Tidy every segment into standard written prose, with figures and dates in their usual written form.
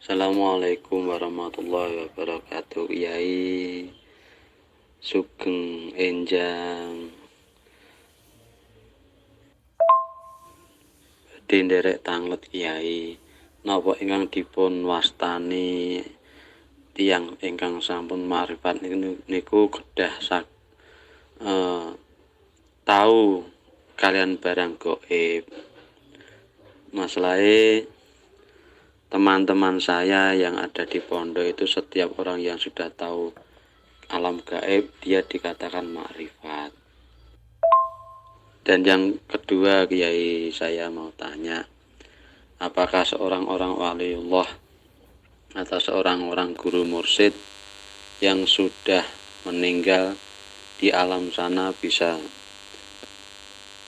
Assalamualaikum warahmatullahi wabarakatuh. Kyai Sugeng Enjang badhe nderek tanglet Kyai napa ingkang dipun wastani tiyang ingkang sampun makrifat niku kedah tahu kalian barang gaib. Masalahe teman-teman saya yang ada di pondok itu setiap orang yang sudah tahu alam gaib dia dikatakan makrifat. Dan yang kedua, Kiai, saya mau tanya, apakah seorang orang waliullah atau seorang orang guru mursyid yang sudah meninggal di alam sana bisa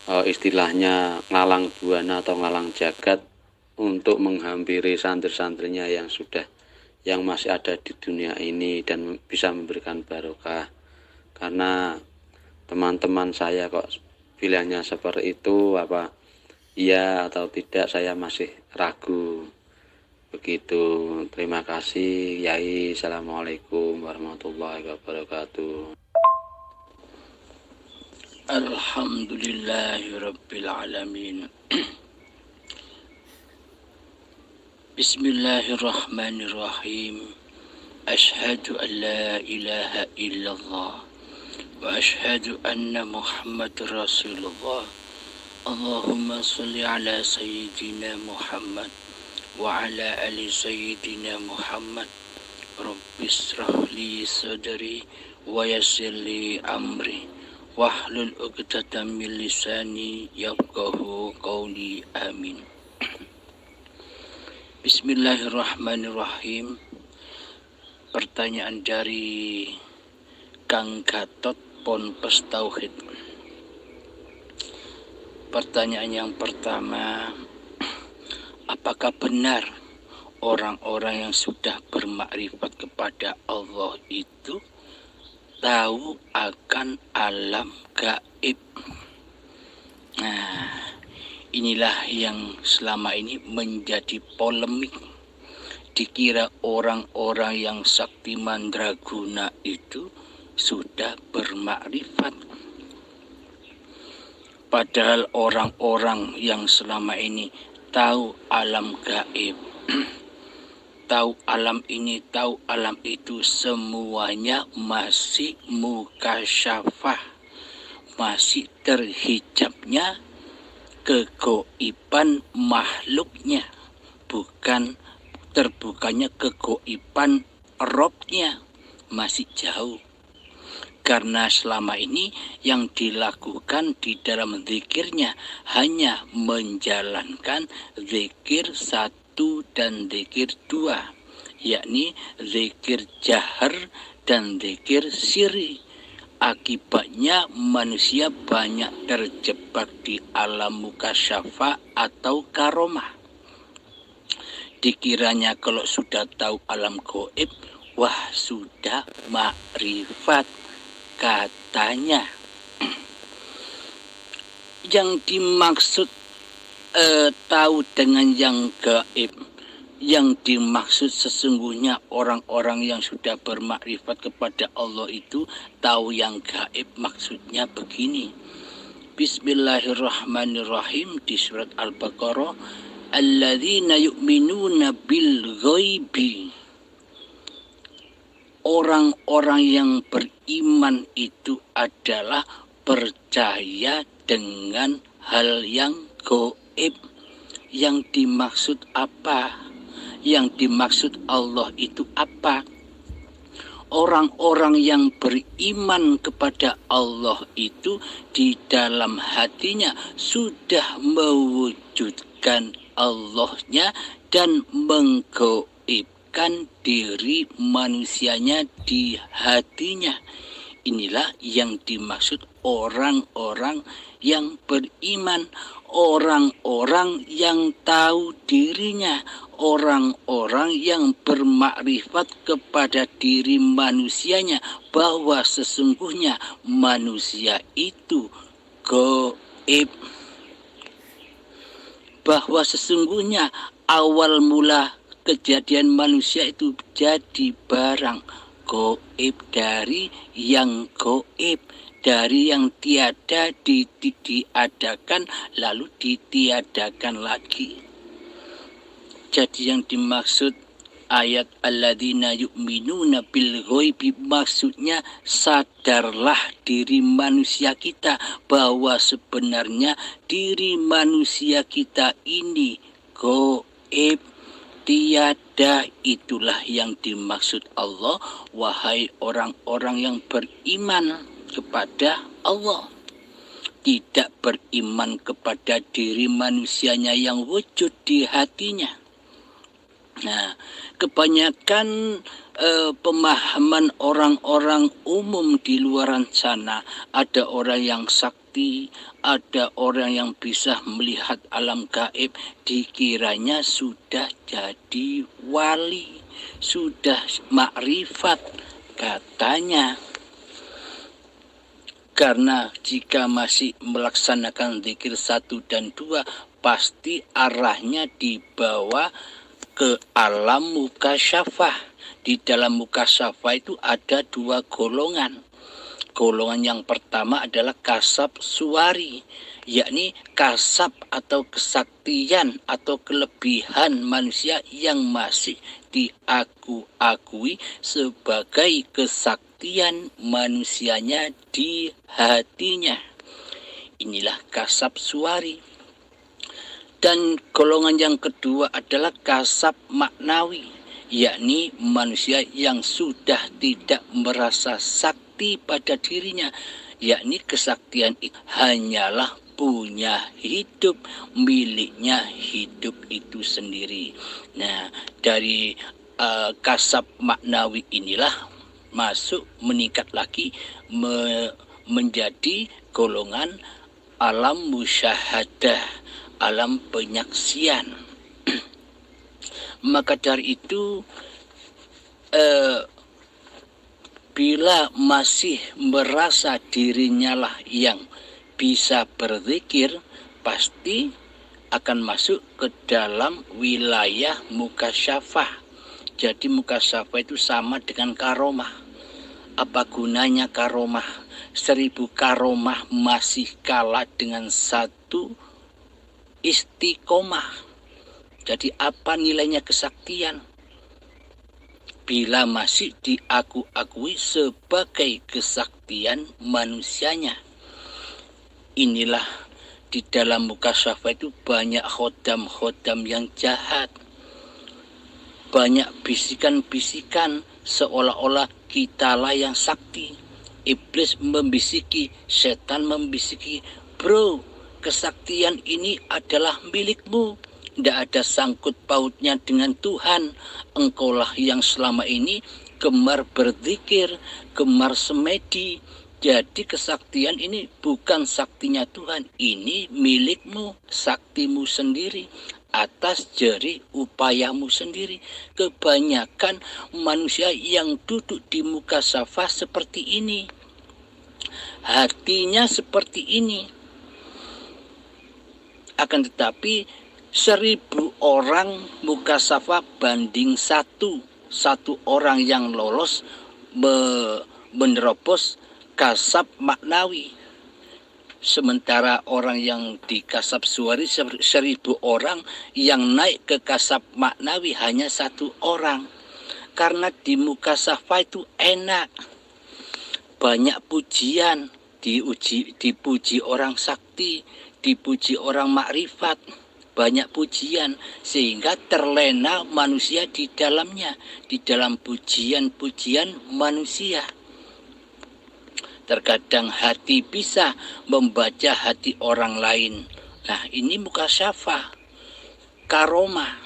istilahnya ngalang buana atau ngalang jagat untuk menghampiri santri-santrinya yang masih ada di dunia ini dan bisa memberikan barokah. Karena teman-teman saya kok pilihannya seperti itu, apa iya atau tidak, saya masih ragu. Begitu. Terima kasih, Yai. Assalamualaikum warahmatullahi wabarakatuh. Alhamdulillahirabbil alamin. Bismillahirrahmanirrahim. Asyhadu an la ilaha illallah wa asyhadu anna Muhammadar Rasulullah. Allahumma shalli ala sayyidina Muhammad wa ala ali sayyidina Muhammad. Rabbis shrah li sadri wa yassir li amri wahlul 'uqdatam min lisani yafqahu qawli. Amin. Bismillahirrahmanirrahim. Pertanyaan dari Kang Gatot Ponpes Tauhid. Pertanyaan yang pertama, apakah benar orang-orang yang sudah bermakrifat kepada Allah itu tahu akan alam gaib? Nah, inilah yang selama ini menjadi polemik. Dikira orang-orang yang sakti mandraguna itu sudah bermakrifat. Padahal orang-orang yang selama ini tahu alam gaib, tahu alam ini, tahu alam itu, semuanya masih mukasyafah, masih terhijabnya kegoiban makhluknya, bukan terbukanya kegoiban robnya, masih jauh. Karena selama ini yang dilakukan di dalam zikirnya hanya menjalankan zikir 1 dan zikir 2, yakni zikir jahar dan zikir sirri. Akibatnya manusia banyak terjebak di alam mukasyafa atau karomah. Dikiranya kalau sudah tahu alam gaib, wah sudah makrifat katanya. Yang dimaksud tahu dengan yang gaib, yang dimaksud sesungguhnya orang-orang yang sudah bermakrifat kepada Allah itu tahu yang gaib, maksudnya begini. Bismillahirrahmanirrahim. Di surat Al-Baqarah, alladzina yu'minuna bil ghaibi. Orang-orang yang beriman itu adalah percaya dengan hal yang gaib. Yang dimaksud apa? Yang dimaksud Allah itu apa? Orang-orang yang beriman kepada Allah itu di dalam hatinya sudah mewujudkan Allahnya dan menggaibkan diri manusianya di hatinya. Inilah yang dimaksud orang-orang yang beriman, orang-orang yang tahu dirinya, orang-orang yang bermakrifat kepada diri manusianya bahwa sesungguhnya manusia itu gaib, bahwa sesungguhnya awal mula kejadian manusia itu jadi barang goib dari yang goib, dari yang tiada diadakan lalu ditiadakan lagi. Jadi yang dimaksud ayat alladzina yu'minuna bil ghaibi, maksudnya sadarlah diri manusia kita bahwa sebenarnya diri manusia kita ini gaib, tiada. Itulah yang dimaksud Allah, wahai orang-orang yang beriman kepada Allah, tidak beriman kepada diri manusianya yang wujud di hatinya. Nah, kebanyakan pemahaman orang-orang umum di luar sana, ada orang yang sakti, ada orang yang bisa melihat alam gaib, dikiranya sudah jadi wali, sudah makrifat katanya. Karena jika masih melaksanakan zikir 1 dan 2, pasti arahnya dibawa ke alam mukasyafah. Di dalam mukasyafah itu ada 2 golongan. Golongan yang pertama adalah kasab suwari, yakni kasab atau kesaktian atau kelebihan manusia yang masih diakui sebagai kesaktian manusianya di hatinya. Inilah kasab suwari. Dan golongan yang kedua adalah kasab maknawi, yakni manusia yang sudah tidak merasa sakti pada dirinya, yakni kesaktian itu hanyalah punya hidup, miliknya hidup itu sendiri. Nah, dari kasab maknawi inilah masuk meningkat lagi menjadi golongan alam musyahadah, alam penyaksian. Maka dari itu bila masih merasa dirinya lah yang bisa berzikir, pasti akan masuk ke dalam wilayah mukasyafah. Jadi mukasyafah itu sama dengan karomah. Apa gunanya karomah? 1000 karomah masih kalah dengan 1 istiqomah. Jadi apa nilainya kesaktian bila masih diakui sebagai kesaktian manusianya? Inilah di dalam mukasyafah itu banyak khodam-khodam yang jahat, banyak bisikan-bisikan seolah-olah kitalah yang sakti. Iblis membisiki, setan membisiki, bro, kesaktian ini adalah milikmu, tidak ada sangkut pautnya dengan Tuhan. Engkaulah yang selama ini gemar berzikir, gemar semedi. Jadi kesaktian ini bukan saktinya Tuhan, ini milikmu, saktimu sendiri, atas jerih upayamu sendiri. Kebanyakan manusia yang duduk di mukasyafah seperti ini, hatinya seperti ini. Akan tetapi 1000 orang mukasyafah banding satu orang yang lolos menerobos kasab maknawi. Sementara orang yang di kasab suwari 1000 orang, yang naik ke kasab maknawi hanya 1 orang. Karena di mukasyafah itu enak, banyak pujian, dipuji orang sakti, dipuji orang makrifat, banyak pujian, sehingga terlena manusia di dalamnya, di dalam pujian-pujian manusia. Terkadang hati bisa membaca hati orang lain. Nah, ini mukasyafah, karomah.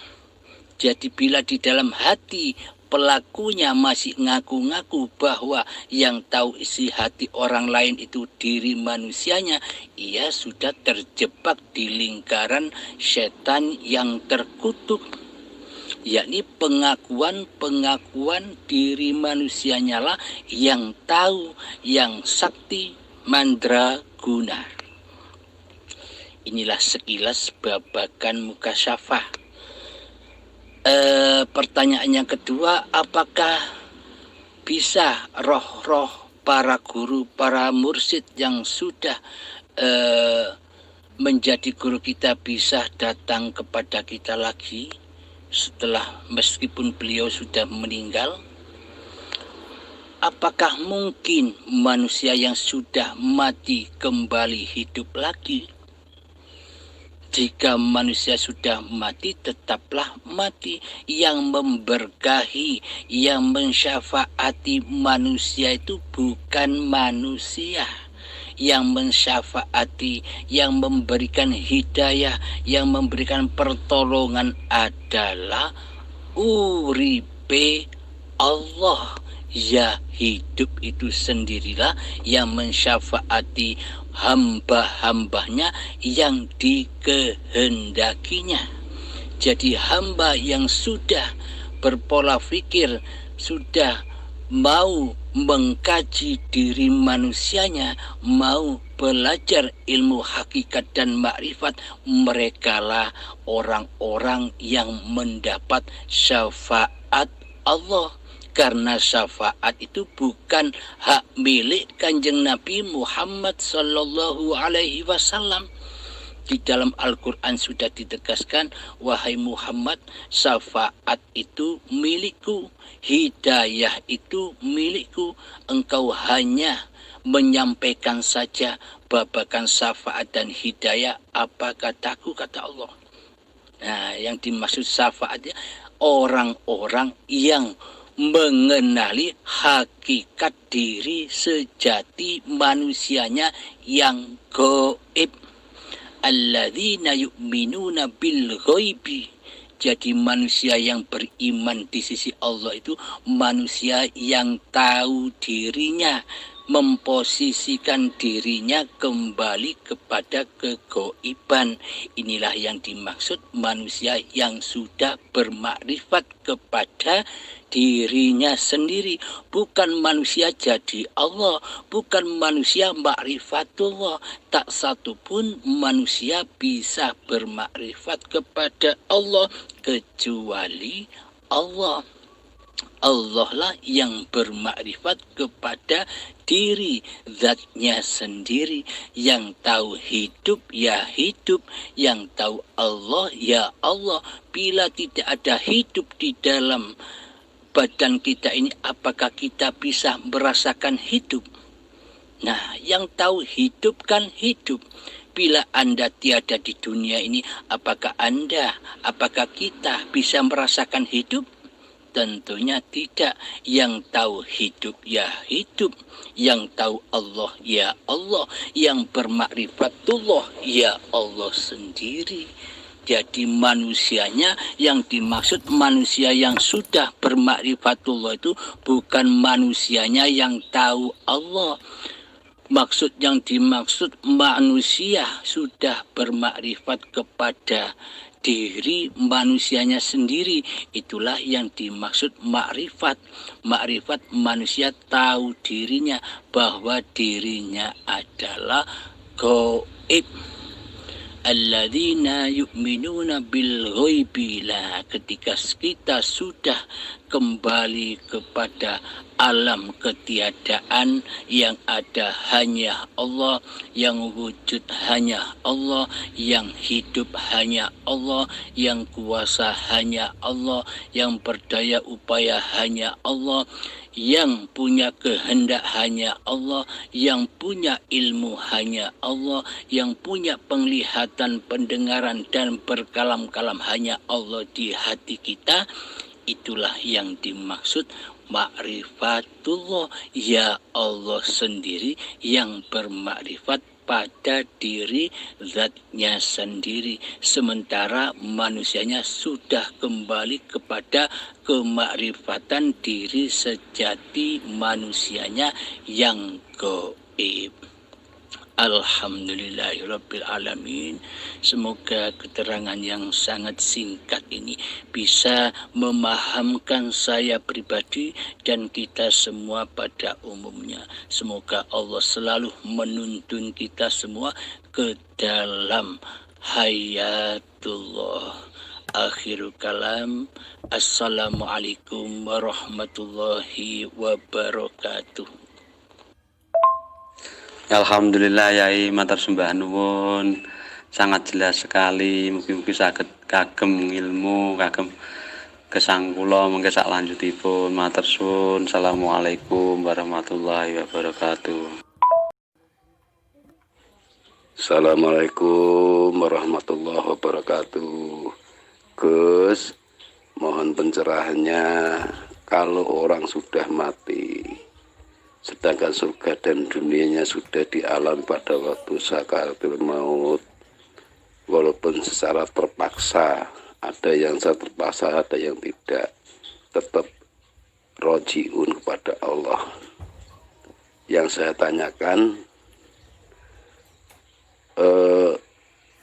Jadi bila di dalam hati pelakunya masih ngaku-ngaku bahwa yang tahu isi hati orang lain itu diri manusianya, ia sudah terjebak di lingkaran setan yang terkutuk, yakni pengakuan diri manusianya lah yang tahu, yang sakti, mandraguna. Inilah sekilas babakan mukasyafah. Pertanyaan yang kedua, apakah bisa roh-roh para guru, para mursyid yang sudah menjadi guru kita bisa datang kepada kita lagi setelah meskipun beliau sudah meninggal? Apakah mungkin manusia yang sudah mati kembali hidup lagi? Jika manusia sudah mati, tetaplah mati. Yang memberkahi, yang mensyafaati manusia itu bukan manusia. Yang mensyafaati, yang memberikan hidayah, yang memberikan pertolongan adalah uripe Allah. Ya, hidup itu sendirilah yang mensyafaati hamba-hambanya yang dikehendakinya. Jadi hamba yang sudah berpola pikir, sudah mau mengkaji diri manusianya, mau belajar ilmu hakikat dan makrifat, merekalah orang-orang yang mendapat syafaat Allah. Karena syafaat itu bukan hak milik Kanjeng Nabi Muhammad sallallahu alaihi wasallam. Di dalam Al-Quran sudah ditegaskan, wahai Muhammad, syafaat itu milikku, hidayah itu milikku. Engkau hanya menyampaikan saja babakan syafaat dan hidayah apa kataku, kata Allah. Nah, yang dimaksud syafaatnya orang-orang yang mengenali hakikat diri sejati manusianya yang gaib. Alladzina yu'minuna bil ghaibi. Jadi manusia yang beriman di sisi Allah itu manusia yang tahu dirinya, memposisikan dirinya kembali kepada kegaiban. Inilah yang dimaksud manusia yang sudah bermakrifat kepada dirinya sendiri. Bukan manusia jadi Allah, bukan manusia makrifatullah. Tak satu pun manusia bisa bermakrifat kepada Allah kecuali Allah. Allah lah yang bermakrifat kepada diri zatnya sendiri. Yang tahu hidup ya hidup, yang tahu Allah ya Allah. Bila tidak ada hidup di dalam badan kita ini, apakah kita bisa merasakan hidup? Nah, yang tahu hidup kan hidup. Bila Anda tiada di dunia ini, apakah kita bisa merasakan hidup? Tentunya tidak. Yang tahu hidup ya hidup, yang tahu Allah ya Allah, yang bermakrifatullah ya Allah sendiri. Jadi manusianya yang dimaksud manusia yang sudah bermakrifatullah itu bukan manusianya yang tahu Allah. Maksud yang dimaksud manusia sudah bermakrifat kepada diri manusianya sendiri. Itulah yang dimaksud makrifat. Makrifat manusia tahu dirinya bahwa dirinya adalah gaib. Alladzina yu'minuna bil ghaibi. Ketika kita sudah kembali kepada alam ketiadaan, yang ada hanya Allah, yang wujud hanya Allah, yang hidup hanya Allah, yang kuasa hanya Allah, yang berdaya upaya hanya Allah, yang punya kehendak hanya Allah, yang punya ilmu hanya Allah, yang punya penglihatan, pendengaran dan berkalam-kalam hanya Allah di hati kita. Itulah yang dimaksud makrifatullah, ya Allah sendiri yang bermakrifat pada diri zatnya sendiri, sementara manusianya sudah kembali kepada kemakrifatan diri sejati manusianya yang gaib. Alhamdulillahirabbil alamin. Semoga keterangan yang sangat singkat ini bisa memahamkan saya pribadi dan kita semua pada umumnya. Semoga Allah selalu menuntun kita semua ke dalam hayatullah. Akhirul kalam. Assalamualaikum warahmatullahi wabarakatuh. Alhamdulillah Yai, matur sembah nuwun. Sangat jelas sekali. Mugi-mugi saged kagem ilmu, kagem gesang kula mengke sak lanjutipun. Matur suwun. Assalamualaikum warahmatullahi wabarakatuh. Assalamualaikum warahmatullahi wabarakatuh. Gus, mohon pencerahannya. Kalau orang sudah mati, sedangkan surga dan dunianya sudah di alam pada waktu sakaratul maut, walaupun secara terpaksa, ada yang secara terpaksa, ada yang tidak, tetap rojiun kepada Allah. Yang saya tanyakan,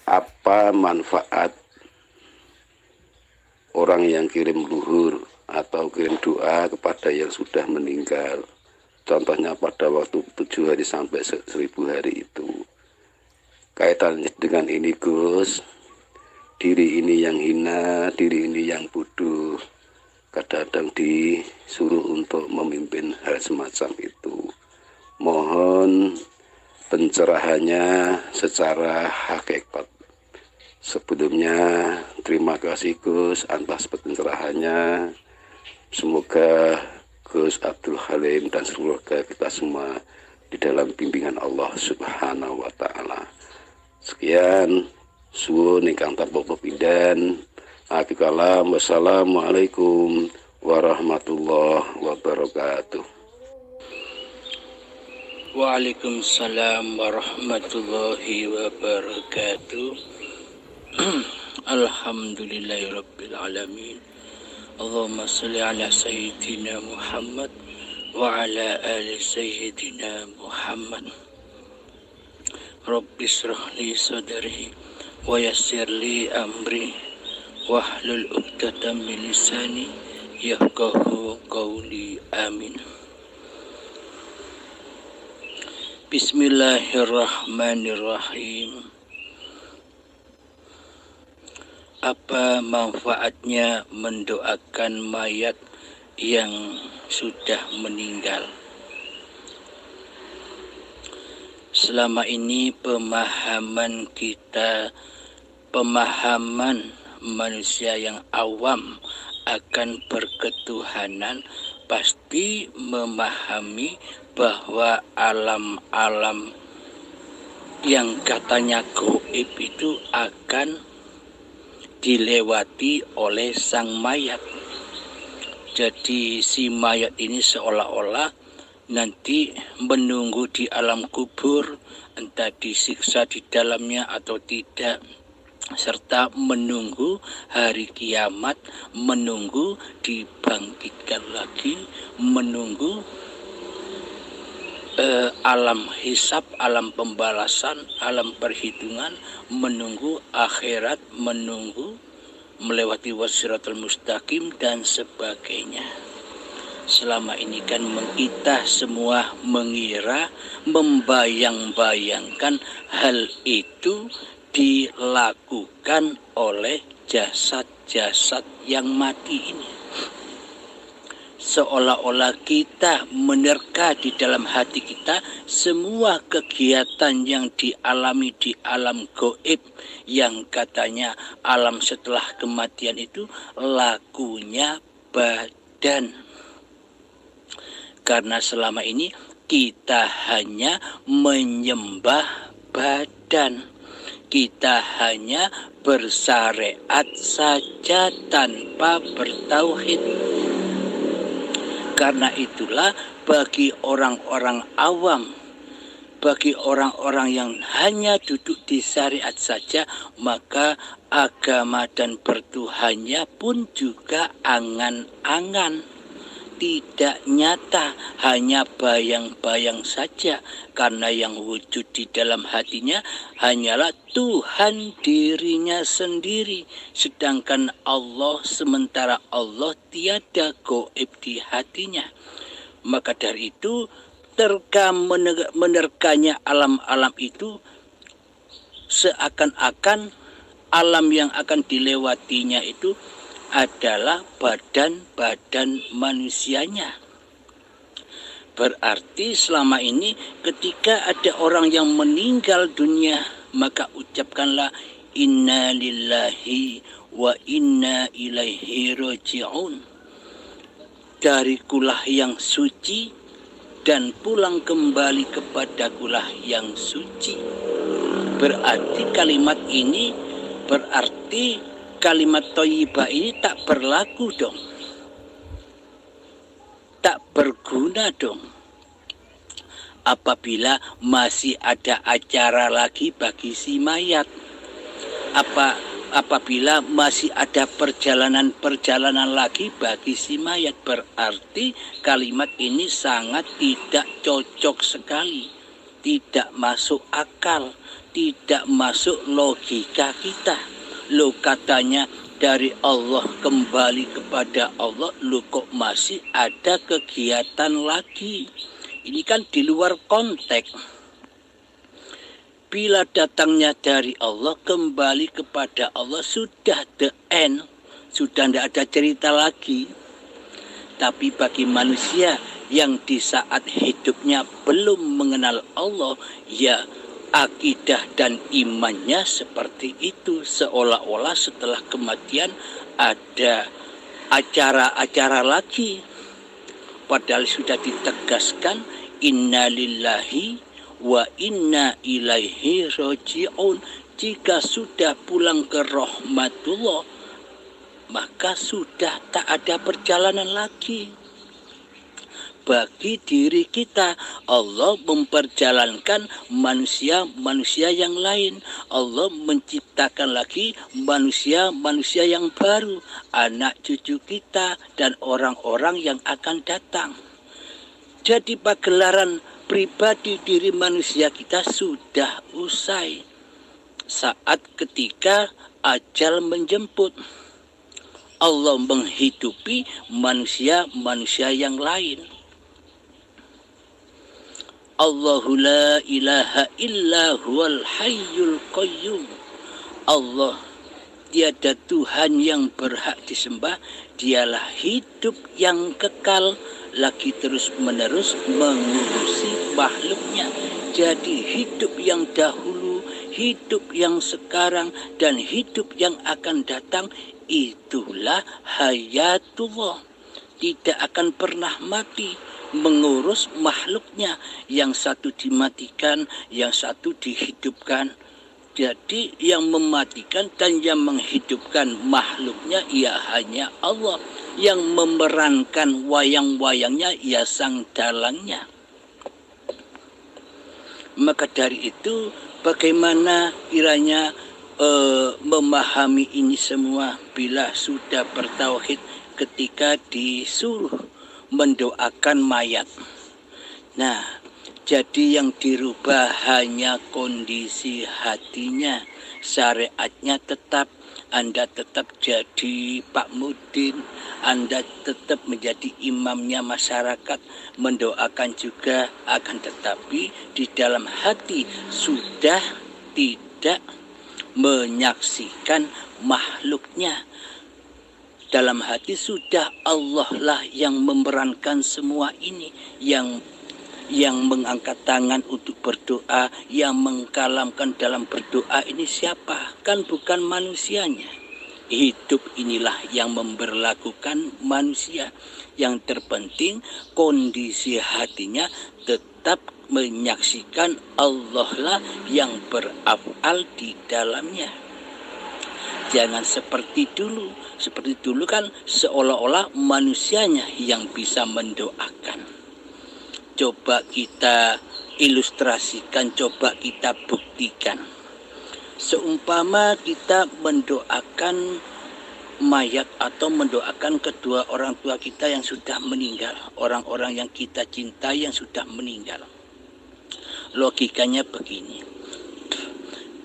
apa manfaat orang yang kirim luhur atau kirim doa kepada yang sudah meninggal? Contohnya pada waktu 7 hari sampai 1000 hari itu. Kaitannya dengan ini Gus, diri ini yang hina, diri ini yang bodoh, kadang-kadang disuruh untuk memimpin hal semacam itu. Mohon pencerahannya secara hakikat. Sebelumnya terima kasih Gus atas pencerahannya. Semoga Gus Abdul Halim dan semoga kita semua di dalam bimbingan Allah Subhanahu wa taala. Sekian, suwun ingkang tanpa pepindhan. Kalam, wassalamualaikum warahmatullahi wabarakatuh. Waalaikumsalam warahmatullahi wabarakatuh. Alhamdulillahirabbil alamin. Allahumma shalli ala sayyidina Muhammad wa ala ali sayyidina Muhammad. Rabbi shrah li sadri wa yassir li amri wahlul 'uqdatam min lisani yafqahu qawli. Amin. Bismillahirrahmanirrahim. Apa manfaatnya mendoakan mayat yang sudah meninggal? Selama ini pemahaman manusia yang awam akan berketuhanan pasti memahami bahwa alam-alam yang katanya gaib itu akan dilewati oleh sang mayat. Jadi si mayat ini seolah-olah nanti menunggu di alam kubur, entah disiksa di dalamnya atau tidak, serta menunggu hari kiamat, menunggu dibangkitkan lagi, menunggu alam hisab, alam pembalasan, alam perhitungan, menunggu akhirat, menunggu melewati wasiratul mustaqim dan sebagainya. Selama ini kan kita semua mengira, membayang-bayangkan hal itu dilakukan oleh jasad-jasad yang mati ini. Seolah-olah kita menerka di dalam hati kita semua kegiatan yang dialami di alam gaib, yang katanya alam setelah kematian itu lakunya badan. Karena selama ini kita hanya menyembah badan, kita hanya bersyariat saja tanpa bertauhid. Karena itulah bagi orang-orang awam, bagi orang-orang yang hanya duduk di syariat saja, maka agama dan bertuhannya pun juga angan-angan, tidak nyata, hanya bayang-bayang saja. Karena yang wujud di dalam hatinya hanyalah Tuhan dirinya sendiri. Sedangkan Allah, sementara Allah tiada gaib di hatinya. Maka dari itu menerkanya alam-alam itu seakan-akan alam yang akan dilewatinya itu adalah badan-badan manusianya. Berarti selama ini ketika ada orang yang meninggal dunia, maka ucapkanlah inna lillahi wa inna ilaihi raji'un. Darikulah yang suci dan pulang kembali kepadakulah yang suci. Berarti kalimat ini, berarti kalimat thayyibah ini tak berlaku dong. Tak berguna dong apabila masih ada acara lagi bagi si mayat. Apabila masih ada perjalanan lagi bagi si mayat, berarti kalimat ini sangat tidak cocok sekali, tidak masuk akal, tidak masuk logika kita. Lo katanya dari Allah kembali kepada Allah, lu kok masih ada kegiatan lagi? Ini kan di luar konteks. Bila datangnya dari Allah, kembali kepada Allah, sudah the end, sudah tidak ada cerita lagi. Tapi bagi manusia yang di saat hidupnya belum mengenal Allah, ya akidah dan imannya seperti itu, seolah-olah setelah kematian ada acara-acara lagi, padahal sudah ditegaskan inna lillahi wa inna ilaihi raji'un. Jika sudah pulang ke rahmatullah, maka sudah tak ada perjalanan lagi. Bagi diri kita, Allah memperjalankan manusia yang lain. Allah menciptakan lagi manusia yang baru, anak cucu kita dan orang-orang yang akan datang. Jadi pagelaran pribadi diri manusia kita sudah usai saat ketika ajal menjemput. Allah menghidupi manusia yang lain. Allahu la ilaha illa huwal hayyul qayyum. Allah tiada Tuhan yang berhak disembah, dialah hidup yang kekal, lagi terus menerus mengurusi makhluknya. Jadi hidup yang dahulu, hidup yang sekarang, dan hidup yang akan datang, itulah hayatullah. Tidak akan pernah mati, mengurus makhluknya, yang satu dimatikan, yang satu dihidupkan. Jadi yang mematikan dan yang menghidupkan makhluknya ia hanya Allah, yang memerankan wayang-wayangnya ia sang dalangnya. Maka dari itu bagaimana kiranya memahami ini semua bila sudah bertauhid ketika disuruh mendoakan mayat. Nah, jadi yang dirubah hanya kondisi hatinya, syariatnya tetap. Anda tetap jadi Pak Mudin, Anda tetap menjadi imamnya masyarakat, mendoakan juga, akan tetapi di dalam hati sudah tidak menyaksikan makhluknya. Dalam hati sudah Allah lah yang memerankan semua ini, yang mengangkat tangan untuk berdoa, yang mengkalamkan dalam berdoa ini siapa? Kan bukan manusianya. Hidup inilah yang memberlakukan manusia. Yang terpenting kondisi hatinya tetap menyaksikan Allah lah yang beraf'al di dalamnya. Jangan seperti dulu. Seperti dulu kan seolah-olah manusianya yang bisa mendoakan. Coba kita ilustrasikan, coba kita buktikan. Seumpama kita mendoakan mayat atau mendoakan kedua orang tua kita yang sudah meninggal, orang-orang yang kita cintai yang sudah meninggal. Logikanya begini.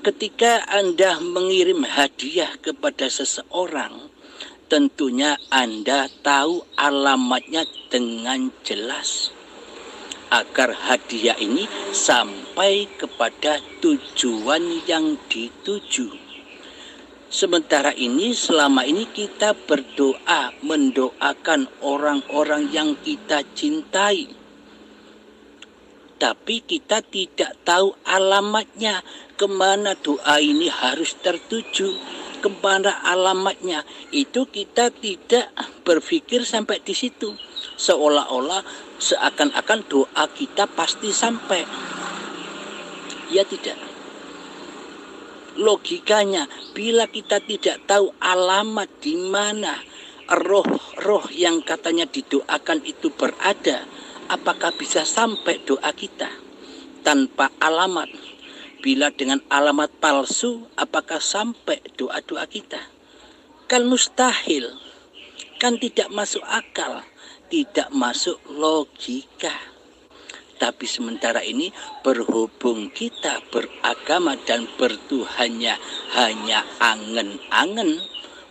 Ketika Anda mengirim hadiah kepada seseorang, tentunya Anda tahu alamatnya dengan jelas, agar hadiah ini sampai kepada tujuan yang dituju. Sementara ini selama ini kita berdoa mendoakan orang-orang yang kita cintai. Tapi kita tidak tahu alamatnya, kemana doa ini harus tertuju, kemana alamatnya. Itu kita tidak berpikir sampai di situ. Seolah-olah seakan-akan doa kita pasti sampai. Ya tidak. Logikanya, bila kita tidak tahu alamat di mana roh-roh yang katanya didoakan itu berada, apakah bisa sampai doa kita tanpa alamat? Bila dengan alamat palsu, apakah sampai doa-doa kita? Kan mustahil, kan tidak masuk akal, tidak masuk logika. Tapi sementara ini berhubung kita beragama dan bertuhannya hanya angen-angen,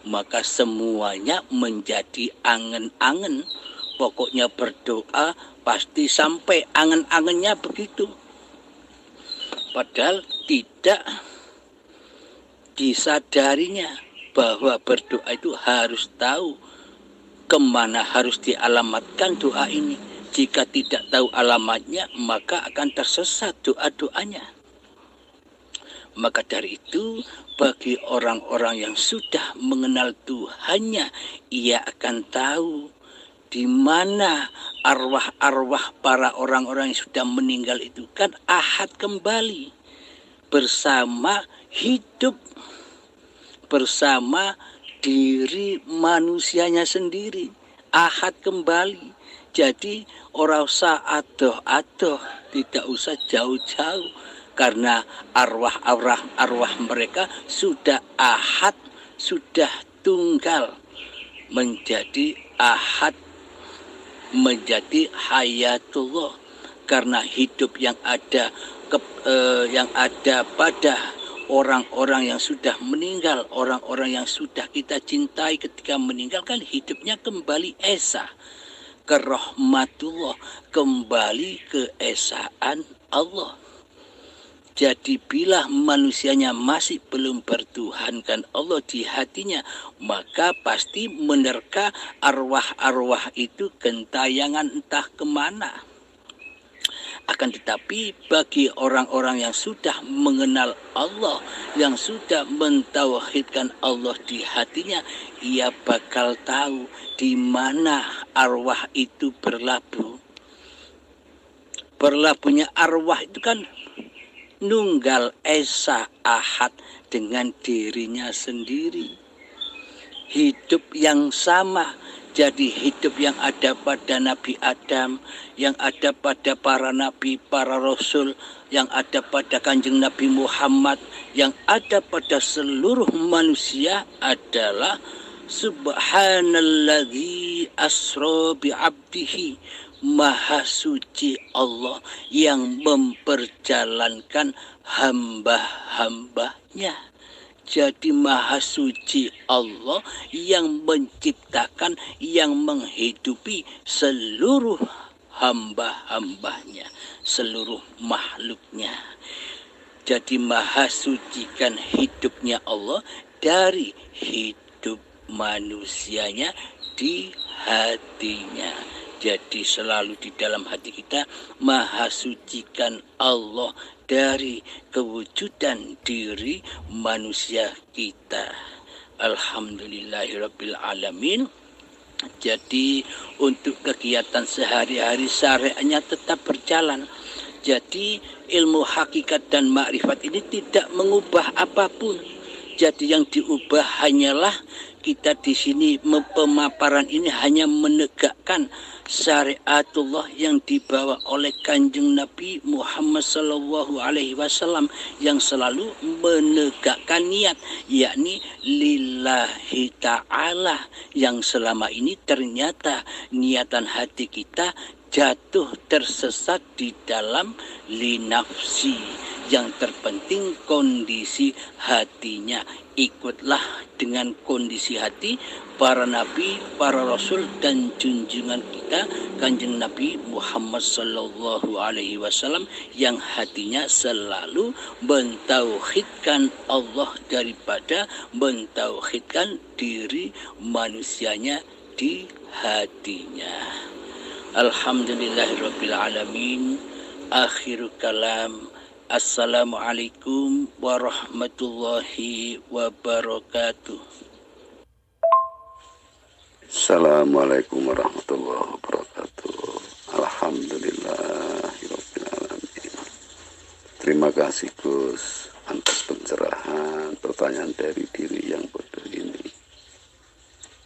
maka semuanya menjadi angen-angen. Pokoknya berdoa pasti sampai angen-angennya begitu. Padahal tidak disadarinya bahwa berdoa itu harus tahu kemana harus dialamatkan doa ini. Jika tidak tahu alamatnya, maka akan tersesat doa-doanya. Maka dari itu, bagi orang-orang yang sudah mengenal Tuhannya, ia akan tahu di mana arwah-arwah para orang-orang yang sudah meninggal itu kan ahad kembali bersama hidup, bersama diri manusianya sendiri, ahad kembali. Jadi orang usah adoh-adoh, tidak usah jauh-jauh, karena arwah mereka sudah ahad, sudah tunggal, menjadi ahad, menjadi hayatullah. Karena hidup yang ada pada orang-orang yang sudah meninggal, orang-orang yang sudah kita cintai ketika meninggal, kan hidupnya kembali esa ke rahmatullah, kembali ke esaan Allah. Jadi bila manusianya masih belum bertuhankan Allah di hatinya, maka pasti menerka arwah-arwah itu gentayangan entah kemana. Akan tetapi bagi orang-orang yang sudah mengenal Allah, yang sudah mentauhidkan Allah di hatinya, ia bakal tahu di mana arwah itu berlabuh. Berlabuhnya arwah itu kan nunggal esa ahad dengan dirinya sendiri. Hidup yang sama. Jadi hidup yang ada pada Nabi Adam, yang ada pada para nabi, para rasul, yang ada pada Kanjeng Nabi Muhammad, yang ada pada seluruh manusia adalah Subhanalladzi asra bi'abdihi, Maha suci Allah yang memperjalankan hamba-hambanya. Jadi maha suci Allah yang menciptakan, yang menghidupi seluruh hamba-hambanya, seluruh makhluknya. Jadi maha sucikan hidupnya Allah dari hidup manusianya di hatinya. Jadi selalu di dalam hati kita maha sucikan Allah dari kewujudan diri manusia kita. Alhamdulillahirabbil alamin. Jadi untuk kegiatan sehari-hari syariatnya tetap berjalan. Jadi ilmu hakikat dan makrifat ini tidak mengubah apapun. Jadi yang diubah hanyalah kita di sini pemaparan ini hanya menegakkan syariatullah yang dibawa oleh Kanjeng Nabi Muhammad sallallahu alaihi wasallam yang selalu menegakkan niat, yakni lillahi ta'ala, yang selama ini ternyata niatan hati kita jatuh tersesat di dalam linafsi, Yang terpenting kondisi hatinya. Ikutlah dengan kondisi hati para nabi, para rasul dan junjungan kita Kanjeng Nabi Muhammad sallallahu alaihi wasallam yang hatinya selalu mentauhidkan Allah daripada mentauhidkan diri manusianya di hatinya. Alhamdulillahirabbil alamin. Akhirul kalam. Assalamualaikum warahmatullahi wabarakatuh. Assalamualaikum warahmatullahi wabarakatuh. Alhamdulillahirabbil alamin. Terima kasih Gus atas pencerahan pertanyaan dari diri yang bodoh ini.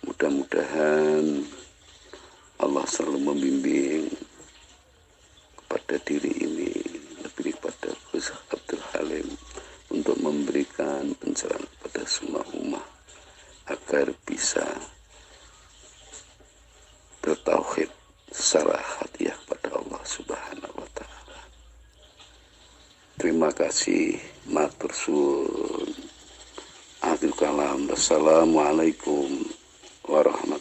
Mudah-mudahan Allah selalu membimbing kepada diri ini, lebih kepada Gus Abdul Halim, untuk memberikan pencerahan kepada semua umat agar bisa bertauhid secara hatiah pada Allah Subhanahu wa taala. Terima kasih, matur suwun. Akhir kalam. Wassalamualaikum warahmatullahi